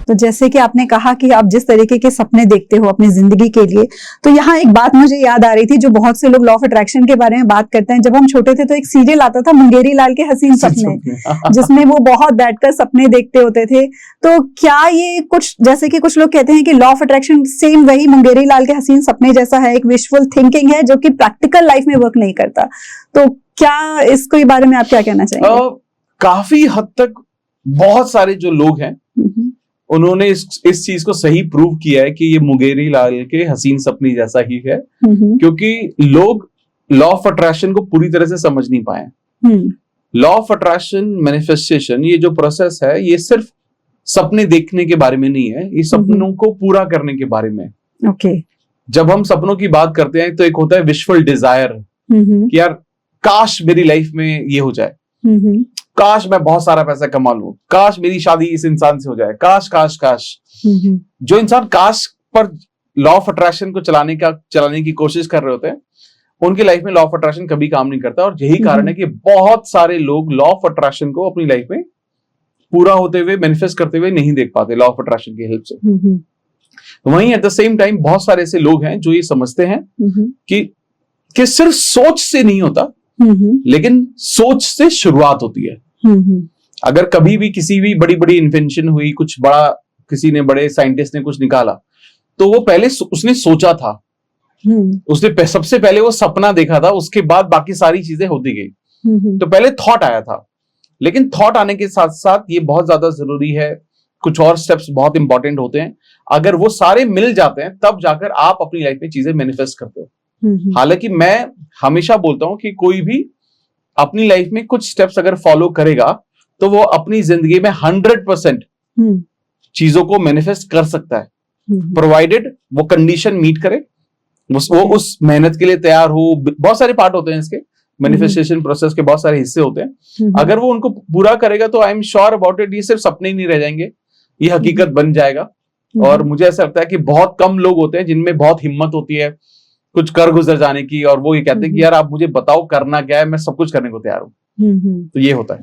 तो जैसे कि आपने कहा कि आप जिस तरीके के सपने देखते हो अपनी जिंदगी के लिए, तो यहाँ एक बात मुझे याद आ रही थी जो बहुत से लोग लॉ ऑफ अट्रैक्शन के बारे में बात करते हैं। जब हम छोटे थे तो एक सीरियल आता था मुंगेरी लाल के हसीन सपने, जिसमें वो बहुत बैठकर सपने देखते होते थे। तो क्या ये कुछ, जैसे कि कुछ लोग कहते हैं कि लॉ ऑफ अट्रैक्शन सेम वही मुंगेरी लाल के हसीन सपने जैसा है, एक विजुअल थिंकिंग है जो कि प्रैक्टिकल लाइफ में वर्क नहीं करता, तो क्या इसके बारे में आप क्या कहना चाहेंगे? काफी हद तक बहुत सारे जो लोग हैं उन्होंने इस चीज को सही प्रूव किया है कि ये मुंगेरी लाल के हसीन सपने जैसा ही है, क्योंकि लोग लॉ ऑफ अट्रैक्शन को पूरी तरह से समझ नहीं पाए। लॉ ऑफ अट्रैक्शन मैनिफेस्टेशन, ये जो प्रोसेस है, ये सिर्फ सपने देखने के बारे में नहीं है, ये सपनों को पूरा करने के बारे में। जब हम सपनों की बात करते हैं तो एक होता है विजुअल डिजायर कि यार काश मेरी लाइफ में ये हो जाए, काश मैं बहुत सारा पैसा कमा लूं, काश मेरी शादी इस इंसान से हो जाए, काश काश काश। जो इंसान काश पर लॉ ऑफ अट्रैक्शन को चलाने की कोशिश कर रहे होते हैं, उनकी लाइफ में लॉ ऑफ अट्रैक्शन कभी काम नहीं करता। और यही कारण है कि बहुत सारे लोग लॉ ऑफ अट्रैक्शन को अपनी लाइफ में पूरा होते हुए, मैनिफेस्ट करते हुए नहीं देख पाते लॉ ऑफ अट्रैक्शन की हेल्प से। वहीं एट द सेम टाइम बहुत सारे ऐसे लोग हैं जो ये समझते हैं कि सिर्फ सोच से नहीं होता, लेकिन सोच से शुरुआत होती है। अगर कभी भी किसी भी बड़ी इन्वेंशन हुई, कुछ बड़ा किसी ने, बड़े साइंटिस्ट ने कुछ निकाला, तो वो पहले उसने सोचा था, उसने सबसे पहले वो सपना देखा था, उसके बाद बाकी सारी चीजें होती गई। तो पहले थॉट आया था, लेकिन थॉट आने के साथ साथ ये बहुत ज्यादा जरूरी है, कुछ और स्टेप्स बहुत इंपॉर्टेंट होते हैं। अगर वो सारे मिल जाते हैं तब जाकर आप अपनी लाइफ में चीजें मैनिफेस्ट करते हो। हालांकि मैं हमेशा बोलता हूं कि कोई भी अपनी लाइफ में कुछ स्टेप्स अगर फॉलो करेगा तो वो अपनी जिंदगी में 100% चीजों को मैनिफेस्ट कर सकता है, प्रोवाइडेड वो कंडीशन मीट करे, वो उस मेहनत के लिए तैयार हो। बहुत सारे पार्ट होते हैं इसके, मैनिफेस्टेशन प्रोसेस के बहुत सारे हिस्से होते हैं। अगर वो उनको पूरा करेगा तो I am sure about it, ये सिर्फ सपने ही नहीं रह जाएंगे, ये हकीकत बन जाएगा। और मुझे ऐसा लगता है कि बहुत कम लोग होते हैं जिनमें बहुत हिम्मत होती है कुछ कर गुजर जाने की, और वो ये कहते हैं कि यार आप मुझे बताओ करना क्या है, मैं सब कुछ करने को तैयार हूं। तो ये होता है।